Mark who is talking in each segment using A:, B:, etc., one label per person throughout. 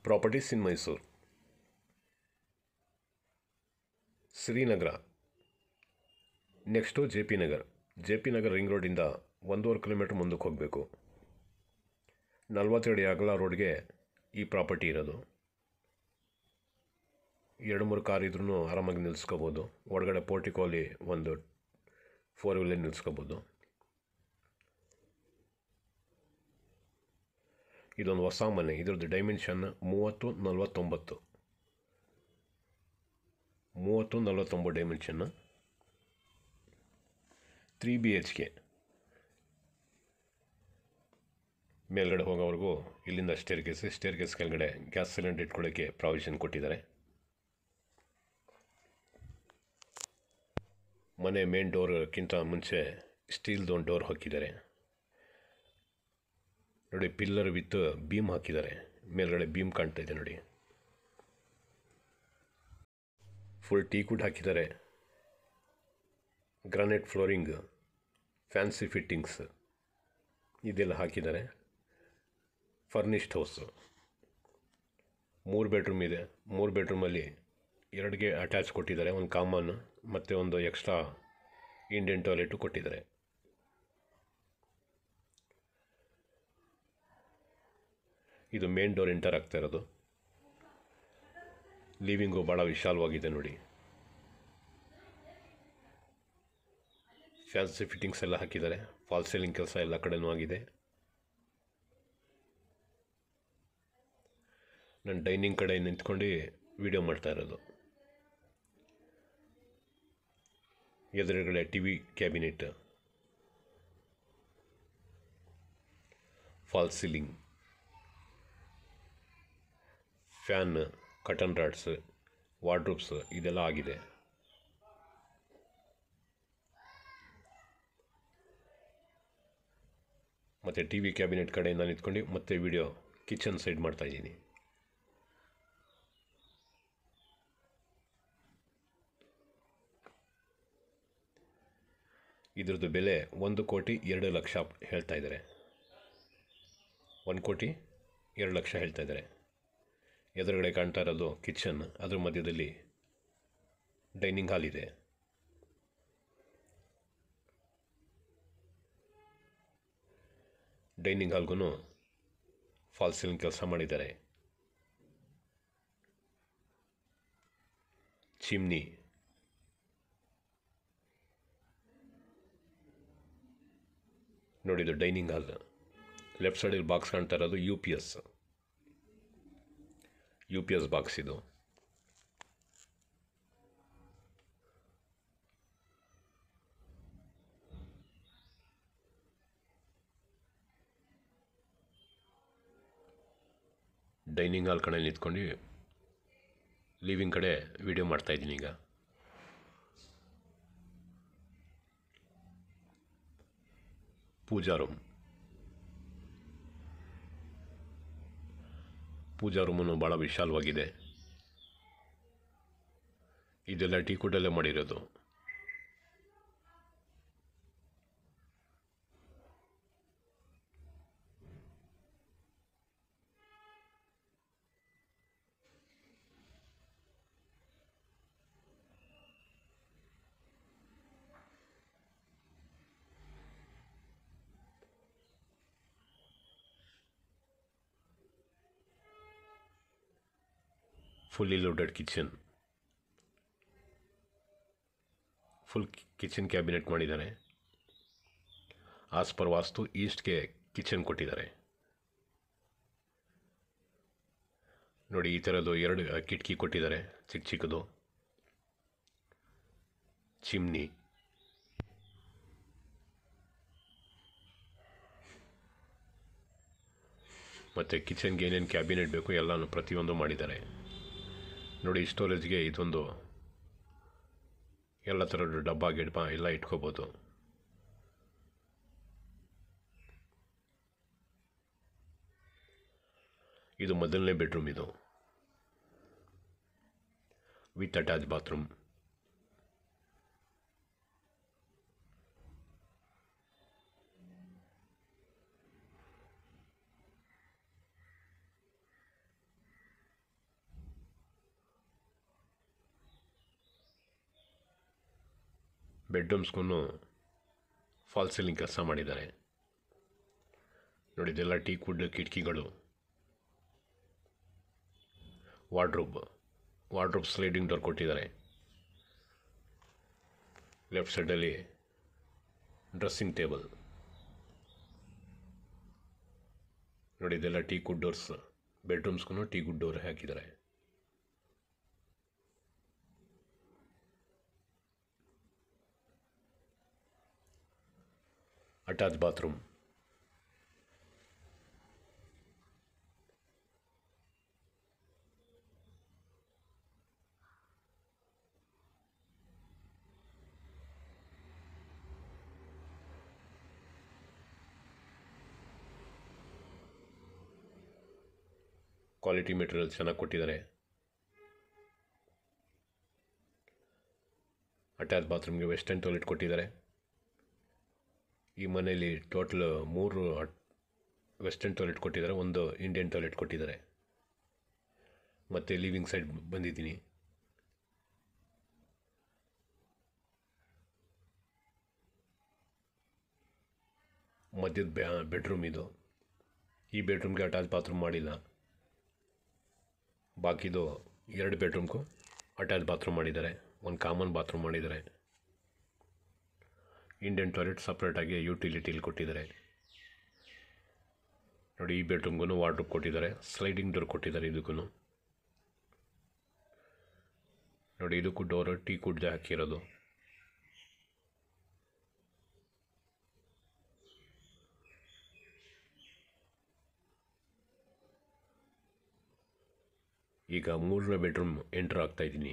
A: Properties in Mysuru. Srinagar, next J P Nagar ring ರೋಡಿಂದ 1.5 kilometre ಮುಂದಕ್ಕೆ ಹೋಗಬೇಕು. 40 ಅಡಿ ಅಗಲ ರೋಡ್ಗೆ ಈ ಪ್ರಾಪರ್ಟಿ ಇರೋದು. 2-3 ಕಾರ್ ಇದ್ರೂ ಆರಾಮಾಗಿ ನಿಲ್ಲಿಸ್ಕೋಬೋದು. ಒಳಗಡೆ ಪೋರ್ಟಿಕೋಲಿ ಒಂದು 4 ವೀಲರ್ ನಿಲ್ಲಿಸ್ಕೋಬೋದು. ಇದೊಂದು ಹೊಸ ಮನೆ. ಇದ್ರದ್ದು ಡೈಮೆನ್ಷನ್ 30-49 ಡೈಮೆನ್ಷನ್ನು. 3 BHK. ಮೇಲ್ಗಡೆ ಹೋಗೋವರೆಗೂ ಇಲ್ಲಿಂದ ಸ್ಟೇರ್ಕೇಸ್ ಕೆಳಗಡೆ ಗ್ಯಾಸ್ ಸಿಲಿಂಡರ್ ಇಟ್ಕೊಳ್ಳೋಕ್ಕೆ ಪ್ರಾವಿಷನ್ ಕೊಟ್ಟಿದ್ದಾರೆ. ಮನೆ ಮೇನ್ ಡೋರ್ಗಿಂತ ಮುಂಚೆ ಸ್ಟೀಲ್ದು ಒಂದು ಡೋರ್ ಹಾಕಿದ್ದಾರೆ ನೋಡಿ. ಪಿಲ್ಲರ್ ವಿತ್ ಬೀಮ್ ಹಾಕಿದ್ದಾರೆ. ಮೇಲ್ಗಡೆ ಬೀಮ್ ಕಾಣ್ತಾ ಇದೆ ನೋಡಿ. ಫುಲ್ ಟೀಕ್ವುಡ್ ಹಾಕಿದ್ದಾರೆ. ಗ್ರಾನೈಟ್ ಫ್ಲೋರಿಂಗ್, ಫ್ಯಾನ್ಸಿ ಫಿಟ್ಟಿಂಗ್ಸ್ ಇದೆಲ್ಲ ಹಾಕಿದ್ದಾರೆ. Furnished house. 3 ಬೆಡ್ರೂಮ್ ಇದೆ. 3 ಬೆಡ್ರೂಮಲ್ಲಿ 2ಗೆ ಅಟ್ಯಾಚ್ ಕೊಟ್ಟಿದ್ದಾರೆ. ಒಂದು ಕಾಮನ್ ಮತ್ತು ಒಂದು ಎಕ್ಸ್ಟ್ರಾ ಇಂಡಿಯನ್ ಟಾಯ್ಲೆಟು ಕೊಟ್ಟಿದ್ದಾರೆ. ಇದು ಮೇನ್ ಡೋರ್ ಎಂಟರ್ ಆಗ್ತಾ ಇರೋದು. ಲಿವಿಂಗು ಭಾಳ ವಿಶಾಲವಾಗಿದೆ ನೋಡಿ. ಫ್ಯಾನ್ಸಿ ಫಿಟ್ಟಿಂಗ್ಸ್ ಎಲ್ಲ ಹಾಕಿದ್ದಾರೆ. ಫಾಲ್ ಸೀಲಿಂಗ್ ಕೆಲಸ ಎಲ್ಲ ಕಡೆನೂ ಆಗಿದೆ. ನಾನು ಡೈನಿಂಗ್ ಕಡೆ ನಿಂತ್ಕೊಂಡು ವಿಡಿಯೋ ಮಾಡ್ತಾ ಇರೋದು. ಎದುರುಗಡೆ TV cabinet, fall ceiling, fan, curtain rods, wardrobes ಇದೆಲ್ಲ ಆಗಿದೆ. ಮತ್ತು TV ಕ್ಯಾಬಿನೆಟ್ ಕಡೆಯಿಂದ ನಿಂತ್ಕೊಂಡು ಮತ್ತೆ ವಿಡಿಯೋ ಕಿಚನ್ ಸೈಡ್ ಮಾಡ್ತಾಯಿದ್ದೀನಿ. ಇದ್ರದ್ದು ಬೆಲೆ 1,02,00,000 ಹೇಳ್ತಾ ಇದ್ದಾರೆ. 1,02,00,000 ಹೇಳ್ತಾ ಇದ್ದಾರೆ. ಎದುರುಗಡೆ ಕಾಣ್ತಾ ಇರೋದು ಕಿಚನ್. ಅದ್ರ ಮಧ್ಯದಲ್ಲಿ ಡೈನಿಂಗ್ ಹಾಲ್ ಇದೆ. ಡೈನಿಂಗ್ ಹಾಲ್ಗೂ ಫಾಲ್ ಸೀಲಿಂಗ್ ಕೆಲಸ ಮಾಡಿದ್ದಾರೆ. ಚಿಮ್ನಿ, ನೋಡಿದ್ದು ಡೈನಿಂಗ್ ಹಾಲ್. ಲೆಫ್ಟ್ ಸೈಡಲ್ಲಿ ಬಾಕ್ಸ್ ಕಾಣ್ತಾ ಇರೋದು ಯು ಪಿ ಎಸ್ ಬಾಕ್ಸ್ ಇದು. ಡೈನಿಂಗ್ ಹಾಲ್ ಕಡೆ ನಿಂತ್ಕೊಂಡು ಲಿವಿಂಗ್ ಕಡೆ ವಿಡಿಯೋ ಮಾಡ್ತಾಯಿದ್ದೀನಿ ಈಗ. ಪೂಜಾ ರೂಮನ್ನು ಭಾಳ ವಿಶಾಲವಾಗಿದೆ. ಇದೆಲ್ಲ ಟೀಕುಡಲ್ಲೇ ಮಾಡಿರೋದು. Fully loaded kitchen. Full kitchen cabinet ಮಾಡಿದ್ದಾರೆ. ಆಸ್ ಪರ್ ವಾಸ್ತು ಈಸ್ಟ್ಗೆ ಕಿಚನ್ ಕೊಟ್ಟಿದ್ದಾರೆ ನೋಡಿ. ಈ ಥರದ್ದು 2 ಕಿಟಕಿ ಕೊಟ್ಟಿದ್ದಾರೆ, ಚಿಕ್ಕದು. ಚಿಮ್ನಿ, ಮತ್ತು ಕಿಚನ್ಗೆ ಏನೇನು ಕ್ಯಾಬಿನೆಟ್ ಬೇಕು ಎಲ್ಲನೂ ಪ್ರತಿಯೊಂದು ಮಾಡಿದ್ದಾರೆ ನೋಡಿ. ಸ್ಟೋರೇಜ್ಗೆ ಇದೊಂದು ಎಲ್ಲ ಥರದ ಡಬ್ಬ ಎಲ್ಲ ಇಟ್ಕೋಬೋದು. ಇದು ಮೊದಲನೇ ಬೆಡ್ರೂಮ್. ಇದು ವಿತ್ ಅಟ್ಯಾಚ್ ಬಾತ್ರೂಮ್. ಬೆಡ್ರೂಮ್ಸ್ಗೂ ಫಾಲ್ ಸೀಲಿಂಗ್ ಕೆಲಸ ಮಾಡಿದ್ದಾರೆ. ನೋಡಿ, ಇದೆಲ್ಲ ಟೀಕ್ ವುಡ್ ಕಿಟಕಿಗಳು. ವಾರ್ಡ್ರೋಬ್ ಸ್ಲೈಡಿಂಗ್ ಡೋರ್ ಕೊಟ್ಟಿದ್ದಾರೆ. ಲೆಫ್ಟ್ ಸೈಡಲ್ಲಿ ಡ್ರೆಸ್ಸಿಂಗ್ ಟೇಬಲ್. ನೋಡಿ, ಇದೆಲ್ಲ ಟೀಕ್ ವುಡ್ ಡೋರ್ಸ್. ಬೆಡ್ರೂಮ್ಸ್ಗೂ ಟೀಕ್ ವುಡ್ ಡೋರ್ ಹಾಕಿದ್ದಾರೆ. Attach bathroom. ಕ್ವಾಲಿಟಿ ಮೆಟೀರಿಯಲ್ ಚೆನ್ನಾಗಿ ಕೊಟ್ಟಿದ್ದಾರೆ. ಅಟ್ಯಾಚ್ ಬಾತ್ರೂಮ್ಗೆ ವೆಸ್ಟರ್ನ್ ಟಾಯ್ಲೆಟ್ ಕೊಟ್ಟಿದ್ದಾರೆ. ಈ ಮನೆಯಲ್ಲಿ ಟೋಟಲ್ 3 ವೆಸ್ಟರ್ನ್ ಟಾಯ್ಲೆಟ್ ಕೊಟ್ಟಿದ್ದಾರೆ, 1 ಇಂಡಿಯನ್ ಟಾಯ್ಲೆಟ್ ಕೊಟ್ಟಿದ್ದಾರೆ. ಮತ್ತು ಲಿವಿಂಗ್ ಸೈಡ್ ಬಂದಿದ್ದೀನಿ. ಮಧ್ಯದ ಬೆಡ್ರೂಮ್ ಇದು. ಈ ಬೆಡ್ರೂಮ್ಗೆ ಅಟ್ಯಾಚ್ ಬಾತ್ರೂಮ್ ಮಾಡಿಲ್ಲ. ಬಾಕಿದು 2 ಬೆಡ್ರೂಮ್ಗೂ ಅಟ್ಯಾಚ್ ಬಾತ್ರೂಮ್ ಮಾಡಿದ್ದಾರೆ, 1 ಕಾಮನ್ ಬಾತ್ರೂಮ್ ಮಾಡಿದ್ದಾರೆ. ಇಂಡಿಯನ್ ಟಾಯ್ಲೆಟ್ ಸಪ್ರೇಟಾಗಿ ಯುಟಿಲಿಟಿಲಿ ಕೊಟ್ಟಿದ್ದಾರೆ. ನೋಡಿ, ಈ ಬೆಡ್ರೂಮ್ಗೂ ವಾರ್ಡ್ರೋಬ್ ಕೊಟ್ಟಿದ್ದಾರೆ, ಸ್ಲೈಡಿಂಗ್ ಡೋರ್ ಕೊಟ್ಟಿದ್ದಾರೆ. ಇದಕ್ಕೂ ನೋಡಿ, ಇದಕ್ಕೂ ಡೋರ್ ಟೀಕ್ ವುಡ್ ಹಾಕಿರೋದು. ಈಗ 3ನೇ ಬೆಡ್ರೂಮ್ ಎಂಟರ್ ಆಗ್ತಾಯಿದ್ದೀನಿ.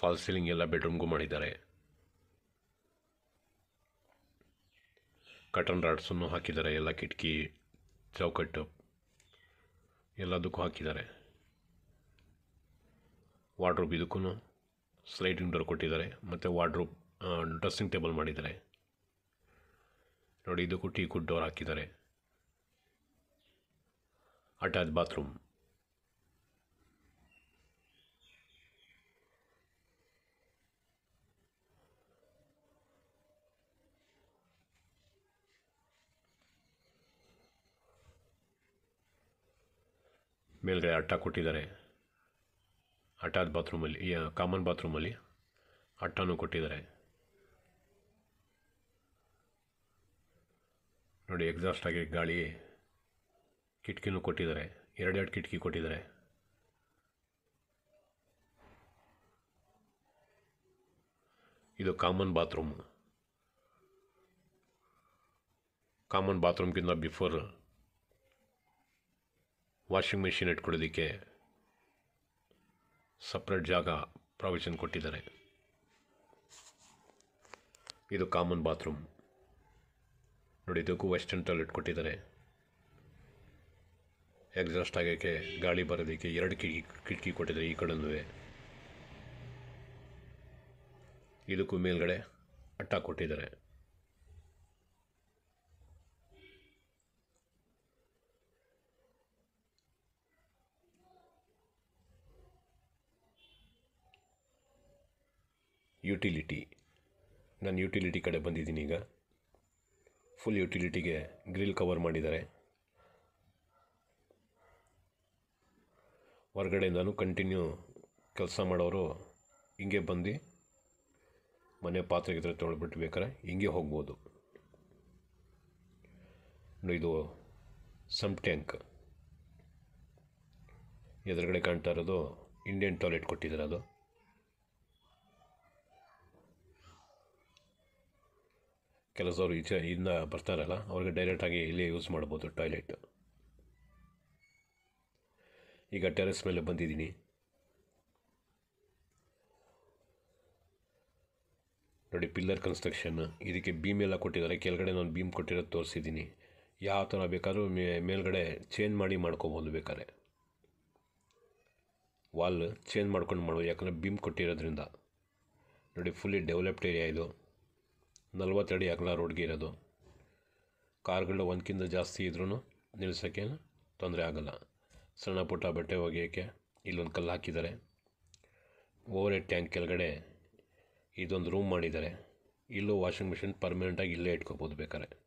A: ಫಾಲ್ ಸೀಲಿಂಗ್ ಎಲ್ಲ ಬೆಡ್ರೂಮ್ಗೂ ಮಾಡಿದ್ದಾರೆ. ಕಟನ್ ರಾಡ್ಸನ್ನು ಹಾಕಿದ್ದಾರೆ. ಎಲ್ಲ ಕಿಟಕಿ, ಚೌಕಟ್ಟು ಎಲ್ಲದಕ್ಕೂ ಹಾಕಿದ್ದಾರೆ. ವಾರ್ಡ್ರೋಬ್ ಇದಕ್ಕೂ ಸ್ಲೈಡಿಂಗ್ ಡೋರ್ ಕೊಟ್ಟಿದ್ದಾರೆ. ಮತ್ತು ವಾರ್ಡ್ರೋಬ್ ಡ್ರೆಸ್ಸಿಂಗ್ ಟೇಬಲ್ ಮಾಡಿದ್ದಾರೆ. ನೋಡಿ, ಇದಕ್ಕೂ ಟೀಕ್ ವುಡ್ ಡೋರ್ ಹಾಕಿದ್ದಾರೆ. Attach bathroom. ಮೇಲ್ಗಡೆ ಅಟ್ಟ ಕೊಟ್ಟಿದ್ದಾರೆ. ಅಟ್ಯಾಚ್ ಬಾತ್ರೂಮಲ್ಲಿ, ಕಾಮನ್ ಬಾತ್ರೂಮಲ್ಲಿ ಅಟ್ಟನೂ ಕೊಟ್ಟಿದ್ದಾರೆ. ನೋಡಿ, ಎಕ್ಸಾಸ್ಟ್ ಆಗಿ ಗಾಳಿ ಕಿಟಕಿನೂ ಕೊಟ್ಟಿದ್ದಾರೆ. 2 ಕಿಟಕಿ ಕೊಟ್ಟಿದ್ದಾರೆ. ಇದು ಕಾಮನ್ ಬಾತ್ರೂಮ್. ಕಾಮನ್ ಬಾತ್ರೂಮ್ಗಿಂತ ಬಿಫೋರ್ ವಾಷಿಂಗ್ ಮೆಷಿನ್ ಇಟ್ಕೊಳ್ಳೋದಕ್ಕೆ ಸಪ್ರೇಟ್ ಜಾಗ ಪ್ರಾವಿಷನ್ ಕೊಟ್ಟಿದ್ದಾರೆ. ಇದು ಕಾಮನ್ ಬಾತ್ರೂಮ್. ನೋಡಿ, ಇದಕ್ಕೂ ವೆಸ್ಟರ್ನ್ ಟಾಯ್ಲೆಟ್ ಕೊಟ್ಟಿದ್ದಾರೆ. ಎಕ್ಸಾಸ್ಟ್ ಆಗೋಕ್ಕೆ, ಗಾಳಿ ಬರೋದಕ್ಕೆ 2 ಕಿಟಕಿ ಕೊಟ್ಟಿದ್ದಾರೆ ಈ ಕಡೆನೂ. ಇದಕ್ಕೂ ಮೇಲ್ಗಡೆ ಅಟ್ಟ ಕೊಟ್ಟಿದ್ದಾರೆ. ಯುಟಿಲಿಟಿ. ನಾನು ಯುಟಿಲಿಟಿ ಕಡೆ ಬಂದಿದ್ದೀನಿ. ಈಗ ಫುಲ್ ಯುಟಿಲಿಟಿಗೆ ಗ್ರಿಲ್ ಕವರ್ ಮಾಡಿದ್ದಾರೆ. ಹೊರಗಡೆಯಿಂದನೂ ಕಂಟಿನ್ಯೂ ಕೆಲಸ ಮಾಡೋರು ಹಿಂಗೆ ಬಂದು ಮನೆ ಪಾತ್ರೆ ತೊಳೆದ್ಬಿಟ್ಟು ಬೇಕಾರೆ ಹಿಂಗೆ ಹೋಗ್ಬೋದು. ಇದು ಸಮ್ ಟ್ಯಾಂಕ್. ಎದುರುಗಡೆ ಕಾಣ್ತಾ ಇರೋದು ಇಂಡಿಯನ್ ಟಾಯ್ಲೆಟ್ ಕೊಟ್ಟಿದ್ದಾರೆ. ಅದು ಕೆಲಸದವರು ಇಂದ ಬರ್ತಾರಲ್ಲ, ಅವ್ರಿಗೆ ಡೈರೆಕ್ಟಾಗಿ ಇಲ್ಲೇ ಯೂಸ್ ಮಾಡ್ಬೋದು ಟಾಯ್ಲೆಟ್. ಈಗ ಟೆರೆಸ್ ಮೇಲೆ ಬಂದಿದ್ದೀನಿ. ನೋಡಿ, ಪಿಲ್ಲರ್ ಕನ್ಸ್ಟ್ರಕ್ಷನ್. ಇದಕ್ಕೆ ಬೀಮ್ ಎಲ್ಲ ಕೊಟ್ಟಿದ್ದಾರೆ. ಕೆಳಗಡೆ ನಾನು ಬೀಮ್ ಕೊಟ್ಟಿರೋದು ತೋರಿಸಿದ್ದೀನಿ. ಯಾವ ಥರ ಬೇಕಾದ್ರೂ ಮೇಲ್ಗಡೆ ಚೇಂಜ್ ಮಾಡ್ಕೋಬೋದು. ಬೇಕಾದ್ರೆ ವಾಲ್ ಚೇಂಜ್ ಮಾಡ್ಬೋದು, ಯಾಕಂದರೆ ಬೀಮ್ ಕೊಟ್ಟಿರೋದ್ರಿಂದ. ನೋಡಿ, ಫುಲ್ಲಿ ಡೆವಲಪ್ಡ್ ಏರಿಯಾ ಇದು. 40 ಅಡಿ ಅಗಲ ರೋಡ್ಗೆ ಇರೋದು. ಕಾರ್ಗಳು 1ಕ್ಕಿಂತ ಜಾಸ್ತಿ ಇದ್ರೂ ನಿಲ್ಸೋಕ್ಕೆ ತೊಂದರೆ ಆಗೋಲ್ಲ. ಸಣ್ಣ ಪುಟ್ಟ ಬಟ್ಟೆ ಒಗೆಯೋಕ್ಕೆ ಇಲ್ಲೊಂದು ಕಲ್ಲು ಹಾಕಿದ್ದಾರೆ. ಓವರ್ ಹೆಡ್ ಟ್ಯಾಂಕ್ ಕೆಳಗಡೆ ಇದೊಂದು ರೂಮ್ ಮಾಡಿದ್ದಾರೆ. ಇಲ್ಲೂ ವಾಷಿಂಗ್ ಮಿಷಿನ್ ಪರ್ಮನೆಂಟಾಗಿ ಇಲ್ಲೇ ಇಟ್ಕೋಬೋದು ಬೇಕಾದ್ರೆ.